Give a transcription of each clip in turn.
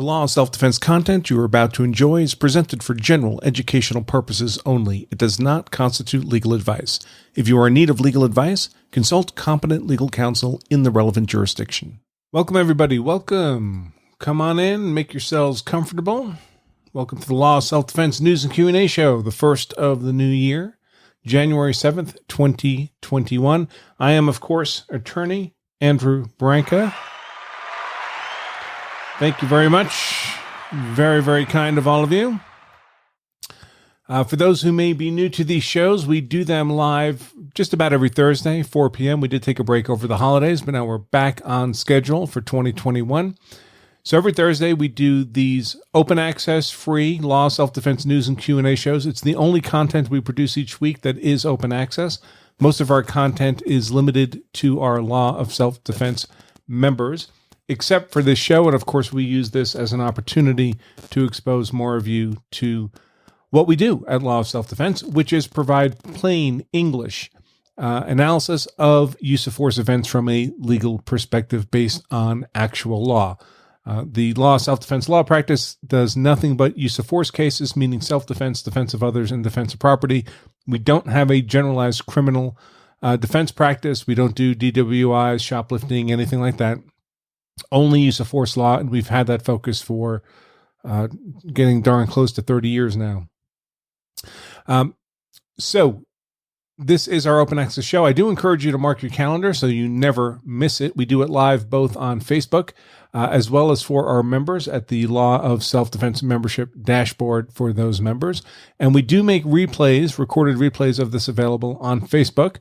The law of self-defense content you are about to enjoy is presented for general educational purposes only. It does not constitute legal advice. If you are in need of legal advice, consult competent legal counsel in the relevant jurisdiction. Welcome, everybody. Welcome. Come on in. Make yourselves comfortable. Welcome to the Law of Self-Defense News and Q&A Show, the first of the new year, January 7th, 2021. I am, of course, attorney Andrew Branca. Thank you very much. Very, very kind of all of you. For those who may be new to these shows, we do them live just about every Thursday, 4 p.m. We did take a break over the holidays, but now we're back on schedule for 2021. So every Thursday, we do these open access, free law, self-defense news and Q&A shows. It's the only content we produce each week that is open access. Most of our content is limited to our law of self-defense members, except for this show. And of course, we use this as an opportunity to expose more of you to what we do at Law of Self-Defense, which is provide plain English analysis of use of force events from a legal perspective based on actual law. The law of self-defense law practice does nothing but use of force cases, meaning self-defense, defense of others, and defense of property. We don't have a generalized criminal defense practice. We don't do DWIs, shoplifting, anything like that. Only use of force law, and we've had that focus for getting darn close to 30 years now. So this is our open access show. I do encourage you to mark your calendar so you never miss it. We do it live both on Facebook as well as for our members at the Law of Self-Defense membership dashboard for those members. And we do make replays, recorded replays of this available on Facebook,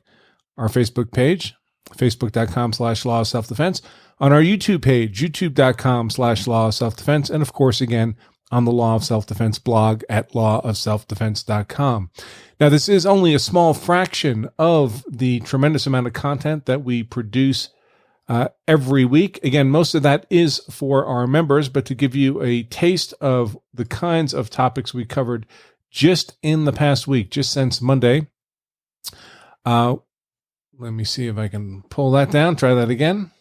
our Facebook page, facebook.com/law of self-defense, on our YouTube page, youtube.com/law of self-defense, and of course, again, on the Law of Self-Defense blog at lawofselfdefense.com. Now, this is only a small fraction of the tremendous amount of content that we produce every week. Again, most of that is for our members, but to give you a taste of the kinds of topics we covered just in the past week, just since Monday, let me see if I can pull that down. Try that again.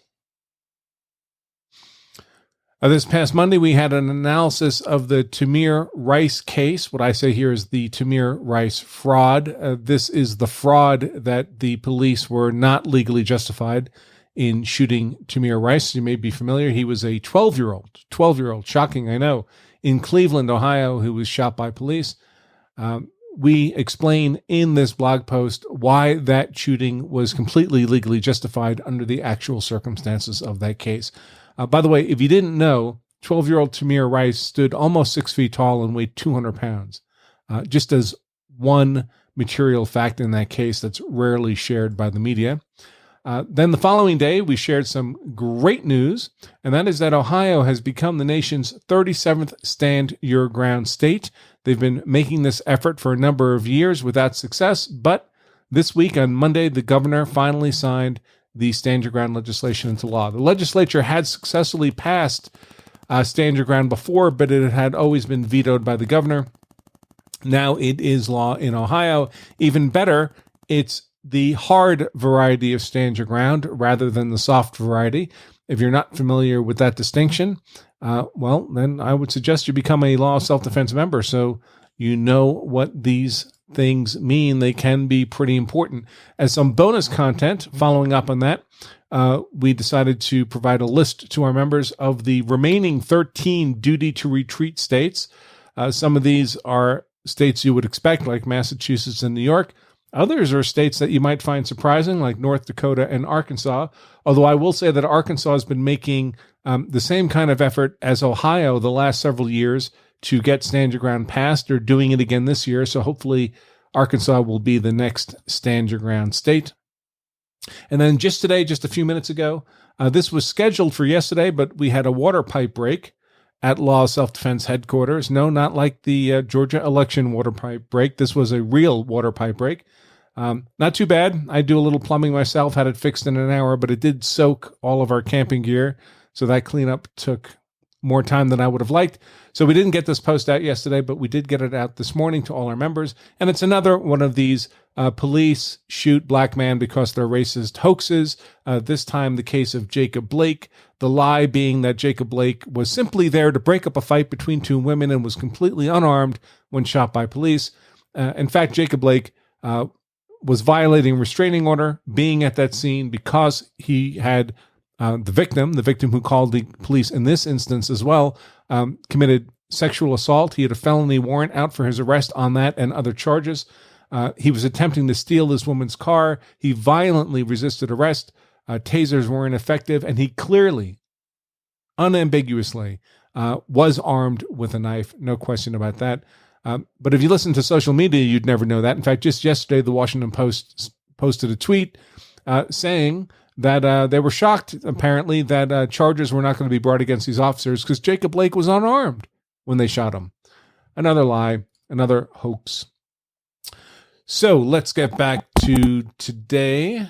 This past Monday, we had an analysis of the Tamir Rice case. What I say here is the Tamir Rice fraud. This is the fraud that the police were not legally justified in shooting Tamir Rice. You may be familiar. He was a 12-year-old, shocking, I know, in Cleveland, Ohio, who was shot by police. We explain in this blog post why that shooting was completely legally justified under the actual circumstances of that case. By the way, if you didn't know, 12-year-old Tamir Rice stood almost 6 feet tall and weighed 200 pounds, just as one material fact in that case that's rarely shared by the media. Then the following day, we shared some great news, and that is that Ohio has become the nation's 37th Stand Your Ground state. They've been making this effort for a number of years without success, but this week on Monday, the governor finally signed the Stand Your Ground legislation into law. The legislature had successfully passed Stand Your Ground before, but it had always been vetoed by the governor. Now it is law in Ohio. Even better, it's the hard variety of Stand Your Ground rather than the soft variety. If you're not familiar with that distinction, well, then I would suggest you become a Law of Self-Defense member so you know what these things mean. They can be pretty important. As some bonus content following up on that, we decided to provide a list to our members of the remaining 13 duty to retreat states. Some of these are states you would expect, like Massachusetts and New York. Others are states that you might find surprising, like North Dakota and Arkansas. Although I will say that Arkansas has been making the same kind of effort as Ohio the last several years to get Stand Your Ground passed. They're doing it again this year, so hopefully Arkansas will be the next Stand Your Ground state. And then just today, just a few minutes ago, this was scheduled for yesterday, but we had a water pipe break at Law of Self-Defense headquarters. No, not like the Georgia election water pipe break. This was a real water pipe break. Not too bad. I do a little plumbing myself, had it fixed in an hour, but it did soak all of our camping gear, so that cleanup took more time than I would have liked. So we didn't get this post out yesterday, but we did get it out this morning to all our members. And it's another one of these police shoot black man because they're racist hoaxes. This time the case of Jacob Blake, The lie being that Jacob Blake was simply there to break up a fight between two women and was completely unarmed when shot by police. In fact, Jacob Blake was violating a restraining order being at that scene because he had the victim who called the police in this instance as well, committed sexual assault. He had a felony warrant out for his arrest on that and other charges. He was attempting to steal this woman's car. He violently resisted arrest. Tasers weren't effective, and he clearly, unambiguously, was armed with a knife. No question about that. But if you listen to social media, you'd never know that. In fact, just yesterday, the Washington Post posted a tweet saying that they were shocked, apparently, that charges were not going to be brought against these officers because Jacob Blake was unarmed when they shot him. Another lie, another hoax. So let's get back to today.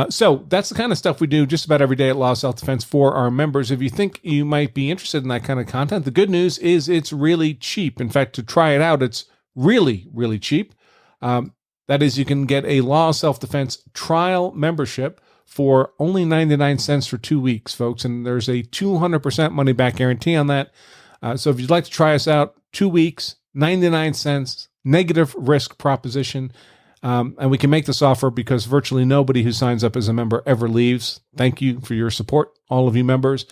So that's the kind of stuff we do just about every day at Law Self-Defense for our members. If you think you might be interested in that kind of content, the good news is it's really cheap. In fact, to try it out, it's really, really cheap. That is, you can get a Law Self-Defense trial membership for only 99 cents for 2 weeks, folks. And there's a 200% money-back guarantee on that. So if you'd like to try us out, 2 weeks, 99 cents, negative risk proposition. And we can make this offer because virtually nobody who signs up as a member ever leaves. Thank you for your support, all of you members.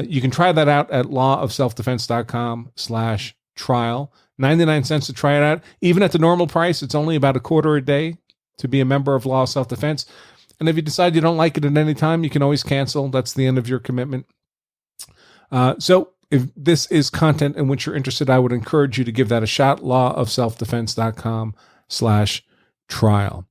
You can try that out at lawofselfdefense.com/trial. 99 cents to try it out. Even at the normal price, it's only about $0.25 a day to be a member of Law Self-Defense. And if you decide you don't like it at any time, you can always cancel. That's the end of your commitment. So if this is content in which you're interested, I would encourage you to give that a shot. lawofselfdefense.com/trial.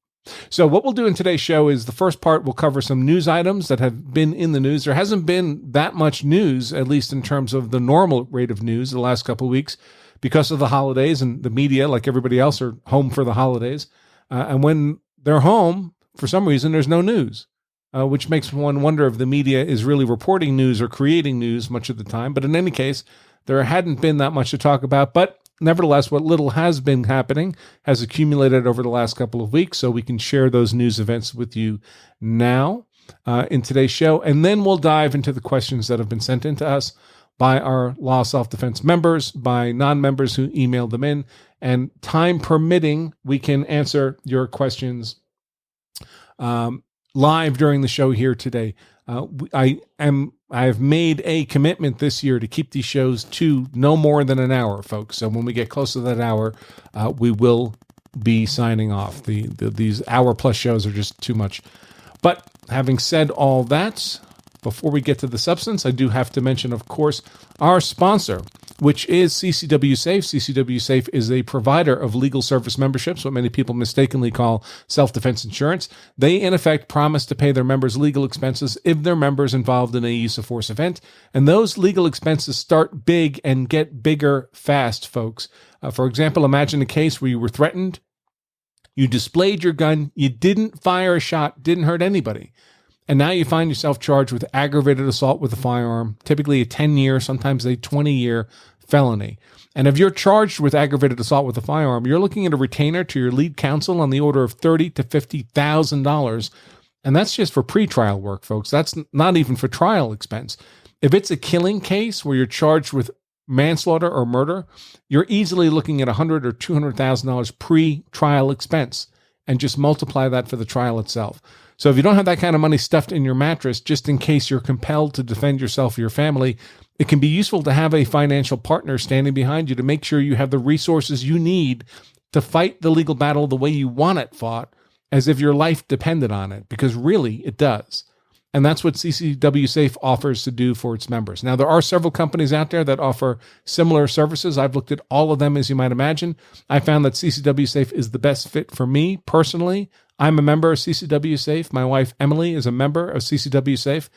So what we'll do in today's show is the first part will cover some news items that have been in the news. There hasn't been that much news, at least in terms of the normal rate of news the last couple of weeks because of the holidays, and the media, like everybody else, are home for the holidays. And when they're home, for some reason, there's no news, which makes one wonder if the media is really reporting news or creating news much of the time. But in any case, there hadn't been that much to talk about. But nevertheless, what little has been happening has accumulated over the last couple of weeks, so we can share those news events with you now in today's show. And then we'll dive into the questions that have been sent in to us by our Law Self-Defense members, by non-members who emailed them in. And time permitting, we can answer your questions live during the show here today. I have made a commitment this year to keep these shows to no more than an hour, folks. So when we get close to that hour, we will be signing off. These hour-plus shows are just too much. But having said all that, before we get to the substance, I do have to mention, of course, our sponsor, which is CCW Safe. CCW Safe is a provider of legal service memberships, what many people mistakenly call self-defense insurance. They, in effect, promise to pay their members' legal expenses if their members involved in a use of force event. And those legal expenses start big and get bigger fast, folks. For example, imagine a case where you were threatened, you displayed your gun, you didn't fire a shot, didn't hurt anybody. And now you find yourself charged with aggravated assault with a firearm, typically a 10-year, sometimes a 20-year felony. And if you're charged with aggravated assault with a firearm, you're looking at a retainer to your lead counsel on the order of $30,000 to $50,000. And that's just for pretrial work, folks. That's not even for trial expense. If it's a killing case where you're charged with manslaughter or murder, you're easily looking at $100,000 or $200,000 pre-trial expense, and just multiply that for the trial itself. So if you don't have that kind of money stuffed in your mattress, just in case you're compelled to defend yourself or your family, it can be useful to have a financial partner standing behind you to make sure you have the resources you need to fight the legal battle the way you want it fought, as if your life depended on it, because really it does. And that's what CCW Safe offers to do for its members. Now, there are several companies out there that offer similar services. I've looked at all of them, as you might imagine. I found that CCW Safe is the best fit for me personally. I'm a member of CCW Safe. My wife, Emily, is a member of CCW Safe.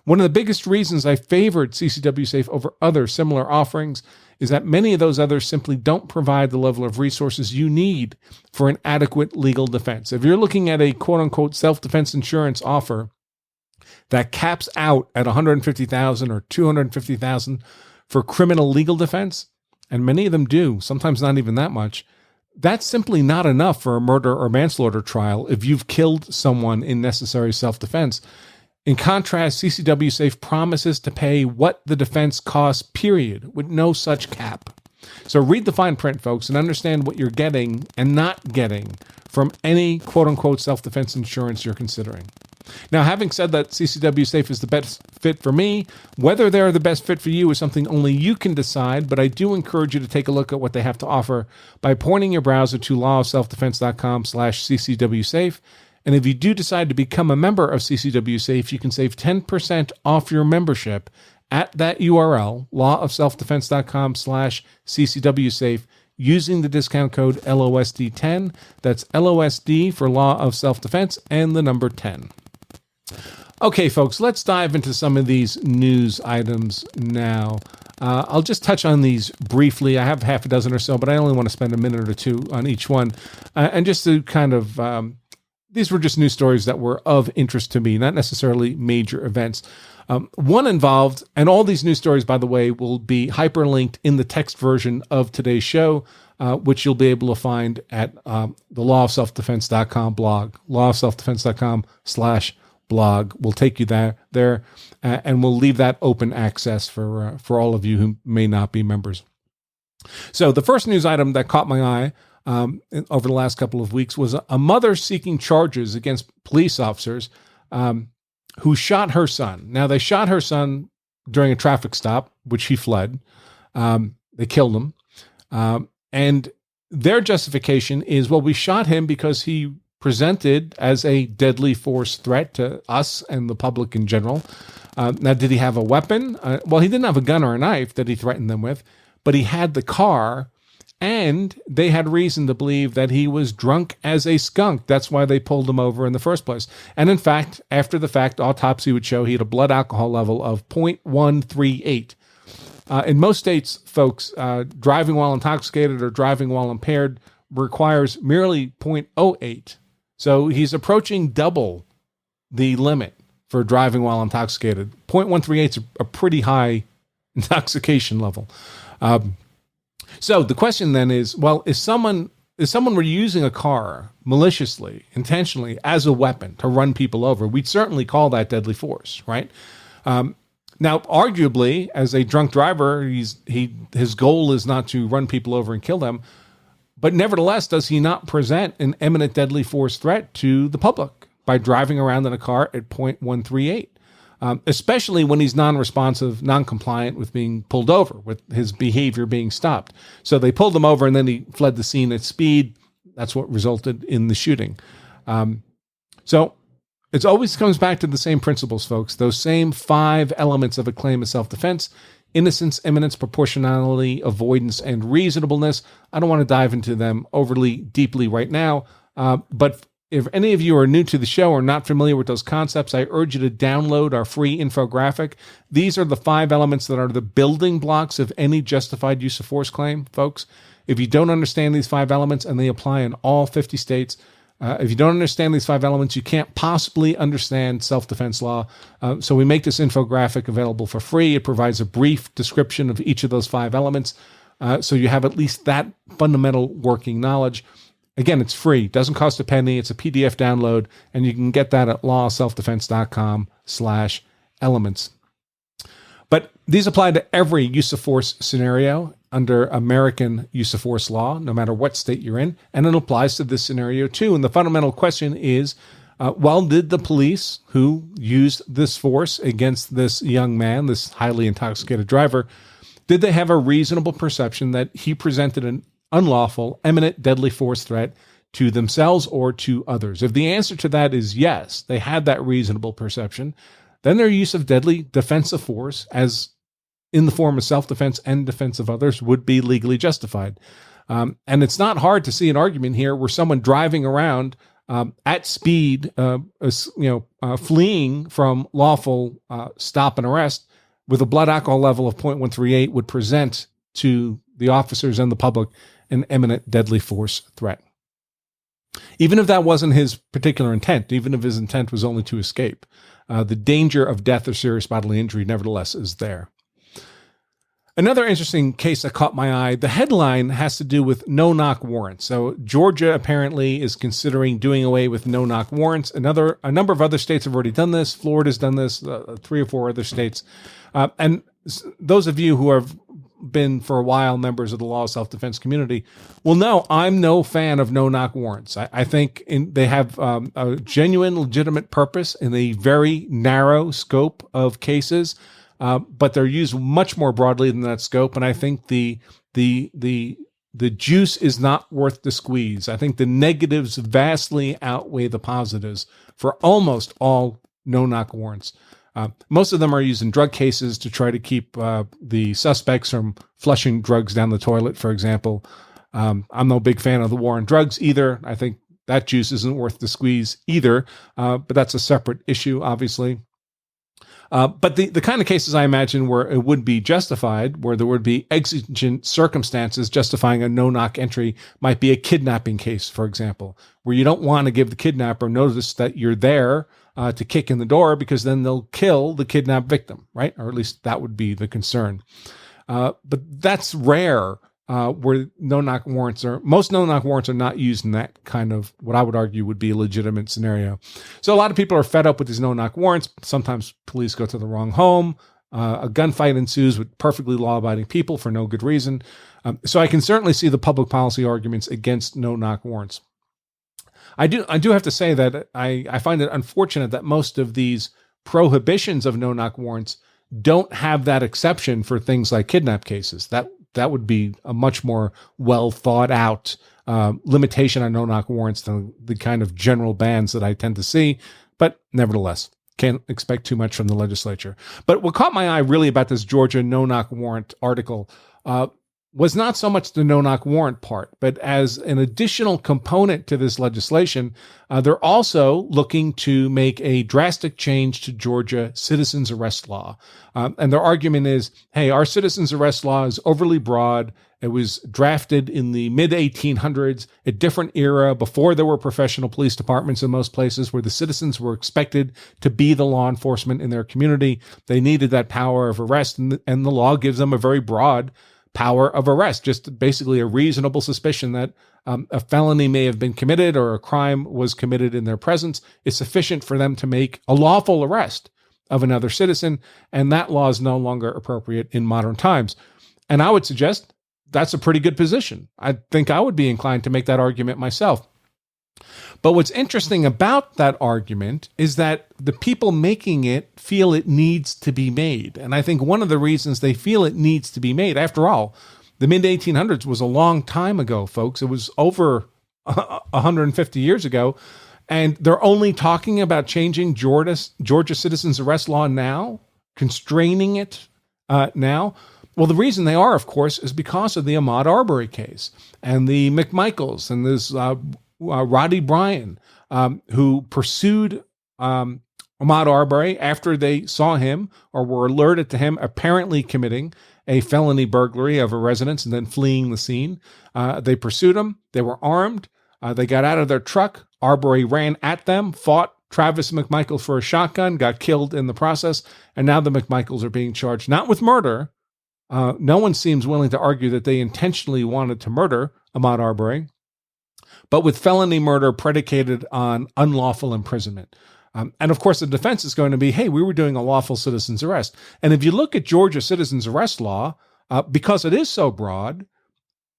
One of the biggest reasons I favored CCW Safe over other similar offerings is that many of those others simply don't provide the level of resources you need for an adequate legal defense. If you're looking at a quote-unquote self-defense insurance offer that caps out at $150,000 or $250,000 for criminal legal defense, and many of them do, sometimes not even that much, that's simply not enough for a murder or manslaughter trial if you've killed someone in necessary self-defense. In contrast, CCW Safe promises to pay what the defense costs, period, with no such cap. So read the fine print, folks, and understand what you're getting and not getting from any quote-unquote self-defense insurance you're considering. Now, having said that, CCW Safe is the best fit for me. Whether they're the best fit for you is something only you can decide, but I do encourage you to take a look at what they have to offer by pointing your browser to lawofselfdefense.com/CCW Safe. And if you do decide to become a member of CCW Safe, you can save 10% off your membership at that URL, lawofselfdefense.com/CCW Safe, using the discount code LOSD10. That's LOSD for Law of Self-Defense and the number 10. Okay, folks, let's dive into some of these news items now. I'll just touch on these briefly. I have half a dozen or so, but I only want to spend a minute or two on each one. And just to kind of, these were just news stories that were of interest to me, not necessarily major events. One involved, and all these news stories, by the way, will be hyperlinked in the text version of today's show, which you'll be able to find at the lawofselfdefense.com blog, lawofselfdefense.com/blog. We'll take you there, and we'll leave that open access for all of you who may not be members. So the first news item that caught my eye over the last couple of weeks was a mother seeking charges against police officers who shot her son. Now, they shot her son during a traffic stop, which he fled. They killed him. And their justification is, well, we shot him because he presented as a deadly force threat to us and the public in general. Now, did he have a weapon? Well, he didn't have a gun or a knife that he threatened them with, but he had the car, and they had reason to believe that he was drunk as a skunk. That's why they pulled him over in the first place. And in fact, after the fact, autopsy would show he had a blood alcohol level of 0.138. In most states, folks, driving while intoxicated or driving while impaired requires merely 0.08. So he's approaching double the limit for driving while intoxicated. 0.138 is a pretty high intoxication level. So the question then is, well, if someone were using a car maliciously, intentionally, as a weapon to run people over, we'd certainly call that deadly force, right? Now, arguably, as a drunk driver, his goal is not to run people over and kill them, but nevertheless, does he not present an imminent deadly force threat to the public by driving around in a car at 0.138? Especially when he's non-responsive, non-compliant with being pulled over, with his behavior being stopped. So they pulled him over and then he fled the scene at speed. That's what resulted in the shooting. So it always comes back to the same principles, folks. Those same 5 elements of a claim of self-defense: innocence, imminence, proportionality, avoidance, and reasonableness. I don't want to dive into them overly deeply right now, but if any of you are new to the show or not familiar with those concepts, I urge you to download our free infographic. These are the 5 elements that are the building blocks of any justified use of force claim, folks. If you don't understand these 5 elements, and they apply in all 50 states, if you don't understand these 5 elements, you can't possibly understand self-defense law. So we make this infographic available for free. It provides a brief description of each of those 5 elements, so you have at least that fundamental working knowledge. Again, it's free. Doesn't cost a penny. It's a PDF download, and you can get that at lawselfdefense.com/elements. But these apply to every use of force scenario under American use of force law, no matter what state you're in, and it applies to this scenario too. And the fundamental question is, well, did the police who used this force against this young man, this highly intoxicated driver, did they have a reasonable perception that he presented an unlawful, imminent, deadly force threat to themselves or to others? If the answer to that is yes, they had that reasonable perception, then their use of deadly defensive force, as in the form of self-defense and defense of others, would be legally justified. And it's not hard to see an argument here where someone driving around at speed, fleeing from lawful stop and arrest with a blood alcohol level of 0.138 would present to the officers and the public an imminent deadly force threat. Even if that wasn't his particular intent, even if his intent was only to escape, the danger of death or serious bodily injury nevertheless is there. Another interesting case that caught my eye, the headline has to do with no-knock warrants. So Georgia apparently is considering doing away with no-knock warrants. A number of other states have already done this. Florida's done this, 3 or 4 other states. And those of you who have been for a while members of the law of self-defense community will know I'm no fan of no-knock warrants. I think they have a genuine, legitimate purpose in a very narrow scope of cases. But they're used much more broadly than that scope, and I think the juice is not worth the squeeze. I think the negatives vastly outweigh the positives for almost all no-knock warrants. Most of them are used in drug cases to try to keep the suspects from flushing drugs down the toilet, for example. I'm no big fan of the war on drugs either. I think that juice isn't worth the squeeze either, but that's a separate issue, obviously. But the kind of cases I imagine where it would be justified, where there would be exigent circumstances justifying a no-knock entry, might be a kidnapping case, for example, where you don't want to give the kidnapper notice that you're there to kick in the door, because then they'll kill the kidnapped victim, right? Or at least that would be the concern. But that's rare. Where no-knock warrants most no-knock warrants are not used in that kind of, what I would argue would be a legitimate scenario. So a lot of people are fed up with these no-knock warrants. Sometimes police go to the wrong home. A gunfight ensues with perfectly law-abiding people for no good reason. So I can certainly see the public policy arguments against no-knock warrants. I do have to say that I find it unfortunate that most of these prohibitions of no-knock warrants don't have that exception for things like kidnap cases. That would be a much more well thought out limitation on no-knock warrants than the kind of general bans that I tend to see. But nevertheless, can't expect too much from the legislature. But what caught my eye really about this Georgia no-knock warrant article was not so much the no-knock warrant part, but as an additional component to this legislation, they're also looking to make a drastic change to Georgia citizens arrest law. And their argument is, hey, our citizens arrest law is overly broad. It was drafted in the mid-1800s, a different era before there were professional police departments in most places, where the citizens were expected to be the law enforcement in their community. They needed that power of arrest, and the law gives them a very broad power of arrest, just basically a reasonable suspicion that a felony may have been committed or a crime was committed in their presence is sufficient for them to make a lawful arrest of another citizen, and that law is no longer appropriate in modern times. And I would suggest that's a pretty good position. I think I would be inclined to make that argument myself. But what's interesting about that argument is that the people making it feel it needs to be made. And I think one of the reasons they feel it needs to be made, after all, the mid-1800s was a long time ago, folks. It was over 150 years ago. And they're only talking about changing Georgia citizens arrest law now, constraining it now. Well, the reason they are, of course, is because of the Ahmaud Arbery case and the McMichaels and this Roddy Bryan, who pursued Ahmaud Arbery after they saw him or were alerted to him apparently committing a felony burglary of a residence and then fleeing the scene. They pursued him. They were armed. They got out of their truck. Arbery ran at them, fought Travis McMichael for a shotgun, got killed in the process, and now the McMichaels are being charged not with murder. No one seems willing to argue that they intentionally wanted to murder Ahmaud Arbery, but with felony murder predicated on unlawful imprisonment. And of course, the defense is going to be, hey, we were doing a lawful citizen's arrest. And if you look at Georgia citizen's arrest law, because it is so broad,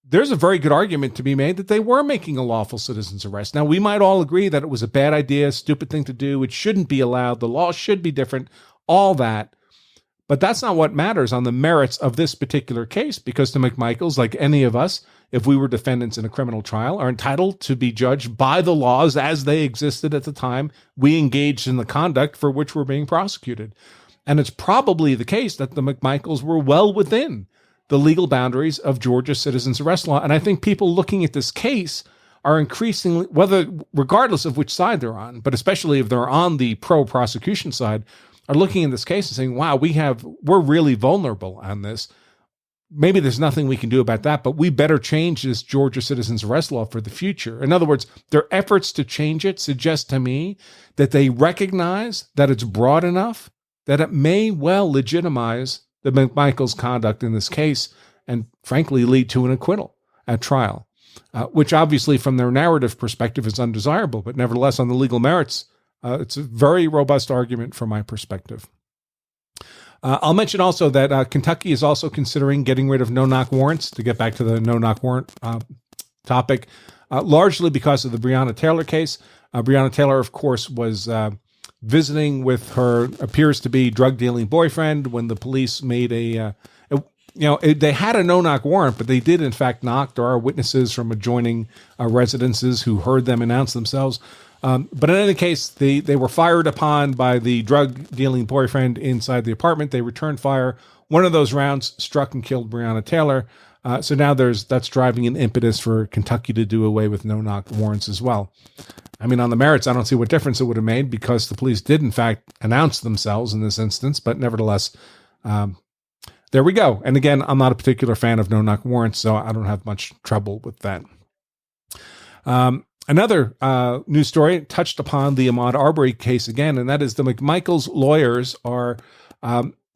there's a very good argument to be made that they were making a lawful citizen's arrest. Now, we might all agree that it was a bad idea, stupid thing to do. It shouldn't be allowed. The law should be different, all that. But that's not what matters on the merits of this particular case, because the McMichaels, like any of us, if we were defendants in a criminal trial, are entitled to be judged by the laws as they existed at the time we engaged in the conduct for which we're being prosecuted. And it's probably the case that the McMichaels were well within the legal boundaries of Georgia citizens arrest law. And I think people looking at this case are increasingly, regardless of which side they're on, but especially if they're on the pro-prosecution side, are looking at this case and saying, wow, we're really vulnerable on this. Maybe there's nothing we can do about that, but we better change this Georgia citizens arrest law for the future. In other words, their efforts to change it suggest to me that they recognize that it's broad enough that it may well legitimize the McMichaels conduct in this case and frankly lead to an acquittal at trial, which obviously from their narrative perspective is undesirable, but nevertheless on the legal merits, it's a very robust argument from my perspective. I'll mention also that Kentucky is also considering getting rid of no-knock warrants, to get back to the no-knock warrant topic, largely because of the Breonna Taylor case. Breonna Taylor, of course, was visiting with her appears to be drug-dealing boyfriend when the police made they had a no-knock warrant, but they did, in fact, knock. There are witnesses from adjoining residences who heard them announce themselves. But in any case, they were fired upon by the drug-dealing boyfriend inside the apartment. They returned fire. One of those rounds struck and killed Breonna Taylor. So now that's driving an impetus for Kentucky to do away with no-knock warrants as well. I mean, on the merits, I don't see what difference it would have made because the police did, in fact, announce themselves in this instance. But nevertheless, there we go. And again, I'm not a particular fan of no-knock warrants, so I don't have much trouble with that. Another news story touched upon the Ahmaud Arbery case again, and that is the McMichaels lawyers are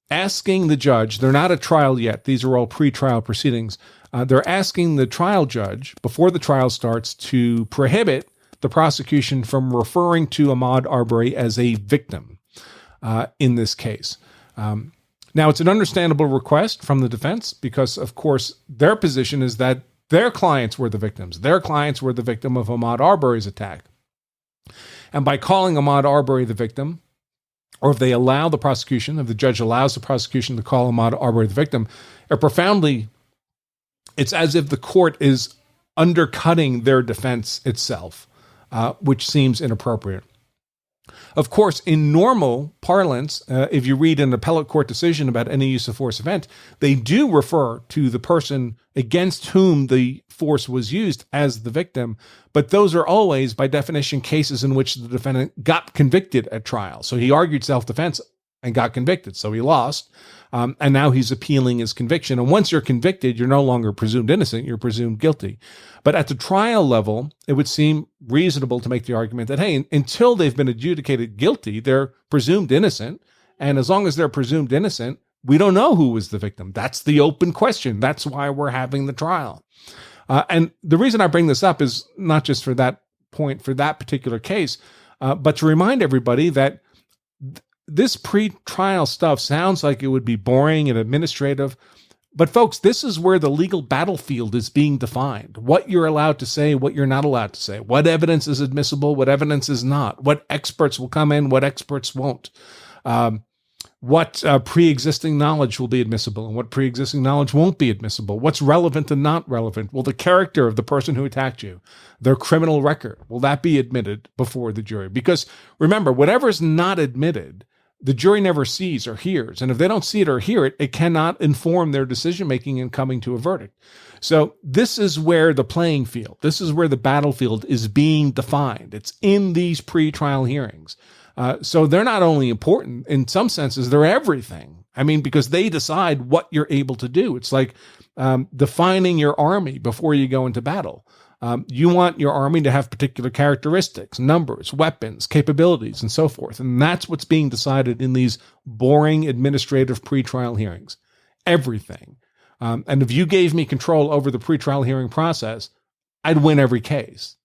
asking the judge, they're not at trial yet, these are all pre-trial proceedings, they're asking the trial judge, before the trial starts, to prohibit the prosecution from referring to Ahmaud Arbery as a victim in this case. Now, it's an understandable request from the defense because, of course, their position is that their clients were the victims. Their clients were the victim of Ahmaud Arbery's attack. And by calling Ahmaud Arbery the victim, or if they allow the prosecution, if the judge allows the prosecution to call Ahmaud Arbery the victim, it's as if the court is undercutting their defense itself, which seems inappropriate. Of course, in normal parlance, if you read an appellate court decision about any use of force event, they do refer to the person against whom the force was used as the victim, but those are always, by definition, cases in which the defendant got convicted at trial. So he argued self-defense and got convicted, so he lost, and now he's appealing his conviction. And once you're convicted, you're no longer presumed innocent, you're presumed guilty. But at the trial level, it would seem reasonable to make the argument that, hey, until they've been adjudicated guilty, they're presumed innocent, and as long as they're presumed innocent, we don't know who was the victim. That's the open question. That's why we're having the trial. And the reason I bring this up is not just for that point, for that particular case, but to remind everybody that this pre-trial stuff sounds like it would be boring and administrative, but folks, this is where the legal battlefield is being defined. What you're allowed to say, what you're not allowed to say, what evidence is admissible, what evidence is not, what experts will come in, what experts won't, what pre-existing knowledge will be admissible and what pre-existing knowledge won't be admissible, what's relevant and not relevant. Well, the character of the person who attacked you, their criminal record, will that be admitted before the jury? Because remember, whatever's not admitted, the jury never sees or hears. And if they don't see it or hear it, it cannot inform their decision-making in coming to a verdict. So this is where the playing field, this is where the battlefield is being defined. It's in these pre-trial hearings. So they're not only important, in some senses, they're everything. I mean, because they decide what you're able to do. It's like defining your army before you go into battle. You want your army to have particular characteristics, numbers, weapons, capabilities, and so forth. And that's what's being decided in these boring administrative pretrial hearings. Everything. And if you gave me control over the pretrial hearing process, I'd win every case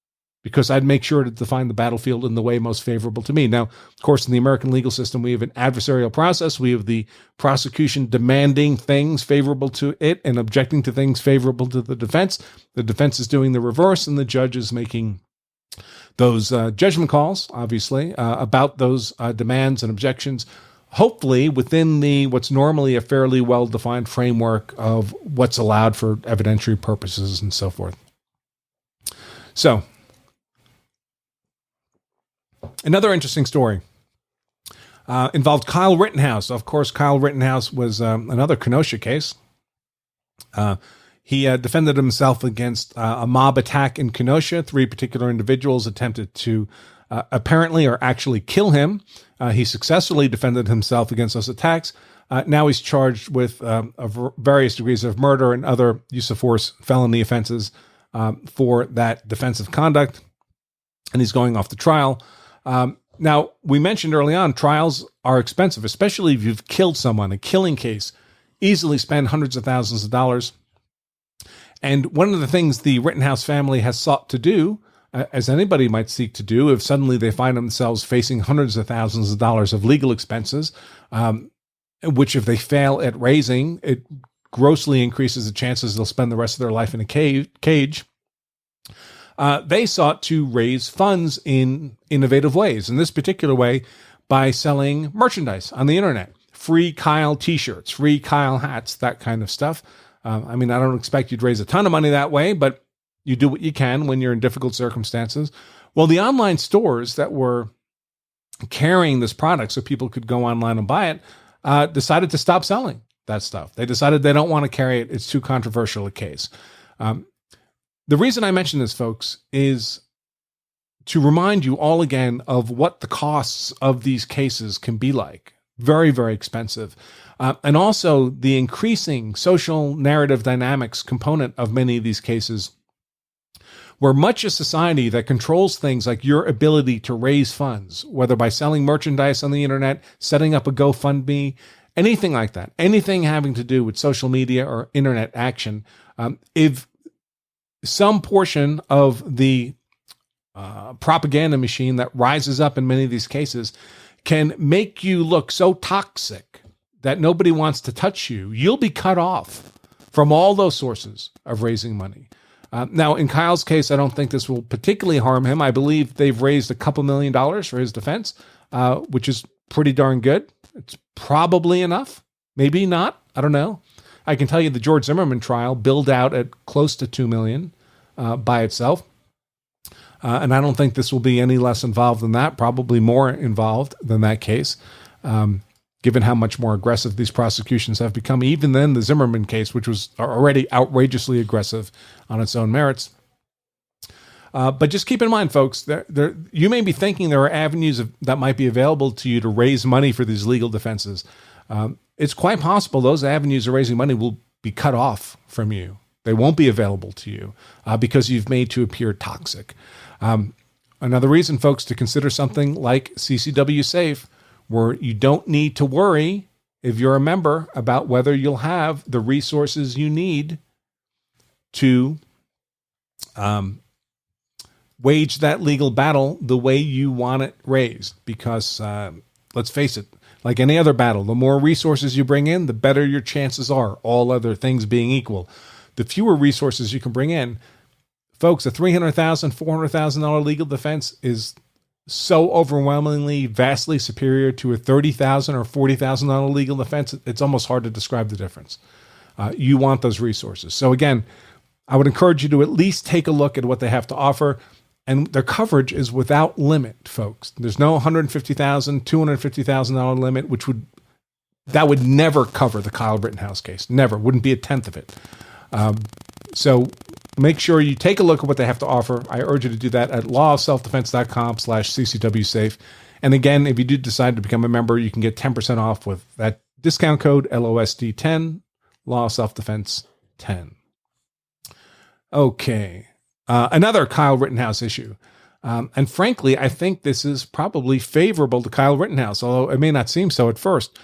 because I'd make sure to define the battlefield in the way most favorable to me. Now, of course, in the American legal system, we have an adversarial process. We have the prosecution demanding things favorable to it and objecting to things favorable to the defense. The defense is doing the reverse, and the judge is making those judgment calls, obviously, about those demands and objections, hopefully within what's normally a fairly well-defined framework of what's allowed for evidentiary purposes and so forth. So, another interesting story involved Kyle Rittenhouse. Of course, Kyle Rittenhouse was another Kenosha case. He defended himself against a mob attack in Kenosha. 3 particular individuals attempted to apparently or actually kill him. He successfully defended himself against those attacks. Now he's charged with various degrees of murder and other use of force felony offenses for that defensive conduct. And he's going off to trial. Now, we mentioned early on, trials are expensive, especially if you've killed someone. A killing case easily spend hundreds of thousands of dollars. And one of the things the Rittenhouse family has sought to do, as anybody might seek to do, if suddenly they find themselves facing hundreds of thousands of dollars of legal expenses, which if they fail at raising, it grossly increases the chances they'll spend the rest of their life in a cage. They sought to raise funds in innovative ways. In this particular way, by selling merchandise on the internet, free Kyle t-shirts, free Kyle hats, that kind of stuff. I mean, I don't expect you to raise a ton of money that way, but you do what you can when you're in difficult circumstances. Well, the online stores that were carrying this product so people could go online and buy it decided to stop selling that stuff. They decided they don't want to carry it. It's too controversial a case. The reason I mention this, folks, is to remind you all again of what the costs of these cases can be like. Very, very expensive. And also the increasing social narrative dynamics component of many of these cases, where much of society that controls things like your ability to raise funds, whether by selling merchandise on the internet, setting up a GoFundMe, anything like that, anything having to do with social media or internet action, if some portion of the propaganda machine that rises up in many of these cases can make you look so toxic that nobody wants to touch you, you'll be cut off from all those sources of raising money. Now, in Kyle's case, I don't think this will particularly harm him. I believe they've raised a couple $1 million for his defense, which is pretty darn good. It's probably enough. Maybe not. I don't know. I can tell you the George Zimmerman trial billed out at close to $2 million by itself. And I don't think this will be any less involved than that, probably more involved than that case, given how much more aggressive these prosecutions have become, even than the Zimmerman case, which was already outrageously aggressive on its own merits. But just keep in mind, folks, you may be thinking there are avenues that might be available to you to raise money for these legal defenses. It's quite possible those avenues of raising money will be cut off from you. They won't be available to you because you've made to appear toxic. Another reason, folks, to consider something like CCW Safe, where you don't need to worry if you're a member about whether you'll have the resources you need to wage that legal battle the way you want it raised. Because let's face it, like any other battle, the more resources you bring in, the better your chances are, all other things being equal. The fewer resources you can bring in, folks, a $300,000, $400,000 legal defense is so overwhelmingly, vastly superior to a $30,000 or $40,000 legal defense. It's almost hard to describe the difference. You want those resources. So again, I would encourage you to at least take a look at what they have to offer. And their coverage is without limit, folks. There's no $150,000, $250,000 limit, that would never cover the Kyle Rittenhouse case. Never. Wouldn't be a tenth of it. So make sure you take a look at what they have to offer. I urge you to do that at lawofselfdefense.com/CCWSafe. And again, if you do decide to become a member, you can get 10% off with that discount code LOSD10, Law of Self-Defense 10. Okay. Another Kyle Rittenhouse issue. And frankly, I think this is probably favorable to Kyle Rittenhouse, although it may not seem so at first.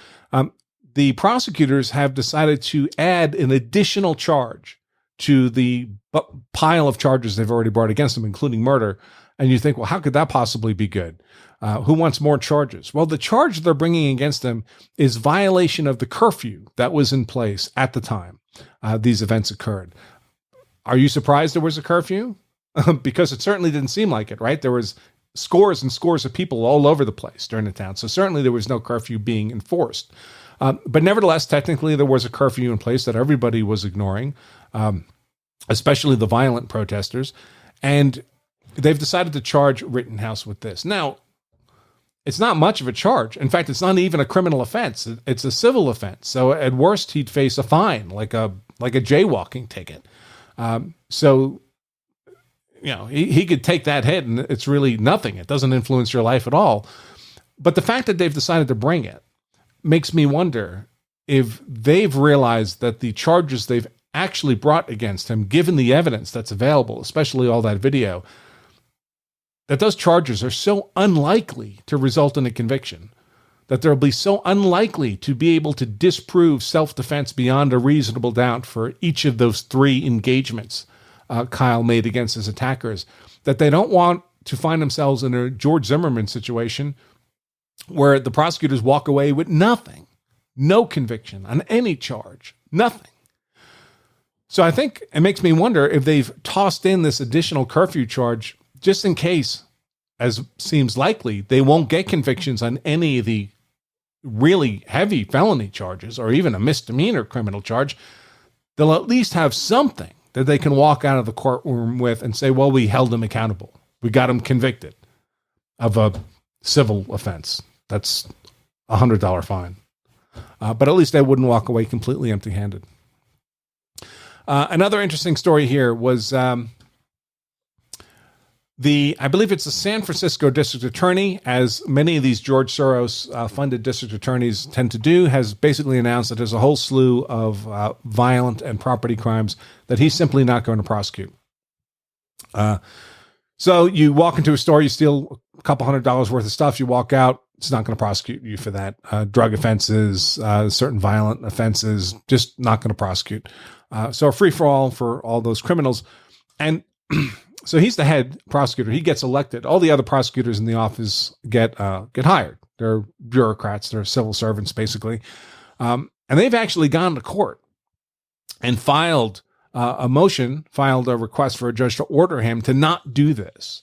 The prosecutors have decided to add an additional charge to the pile of charges they've already brought against him, including murder. And you think, well, how could that possibly be good? Who wants more charges? Well, the charge they're bringing against him is violation of the curfew that was in place at the time these events occurred. Are you surprised there was a curfew? Because it certainly didn't seem like it, right? There was scores and scores of people all over the place during the town. So certainly there was no curfew being enforced. But nevertheless, technically there was a curfew in place that everybody was ignoring, especially the violent protesters. And they've decided to charge Rittenhouse with this. Now, it's not much of a charge. In fact, it's not even a criminal offense. It's a civil offense. So at worst, he'd face a fine, like a jaywalking ticket. So, you know, he could take that hit and it's really nothing. It doesn't influence your life at all. But the fact that they've decided to bring it makes me wonder if they've realized that the charges they've actually brought against him, given the evidence that's available, especially all that video, that those charges are so unlikely to result in a conviction that they'll be so unlikely to be able to disprove self-defense beyond a reasonable doubt for each of those three engagements Kyle made against his attackers, that they don't want to find themselves in a George Zimmerman situation where the prosecutors walk away with nothing, no conviction on any charge, nothing. So I think it makes me wonder if they've tossed in this additional curfew charge just in case, as seems likely, they won't get convictions on any of the really heavy felony charges or even a misdemeanor criminal charge. They'll at least have something that they can walk out of the courtroom with and say, well, we held him accountable. We got him convicted of a civil offense. That's a $100 fine. But at least they wouldn't walk away completely empty-handed. Another interesting story here was I believe it's the San Francisco district attorney, as many of these George Soros funded district attorneys tend to do, has basically announced that there's a whole slew of violent and property crimes that he's simply not going to prosecute. So you walk into a store, you steal a couple $100 worth of stuff, you walk out, it's not going to prosecute you for that. Drug offenses, certain violent offenses, just not going to prosecute. So a free-for-all for all those criminals. And so he's the head prosecutor. He gets elected. All the other prosecutors in the office get hired. They're bureaucrats. They're civil servants, basically. And they've actually gone to court and filed a request for a judge to order him to not do this.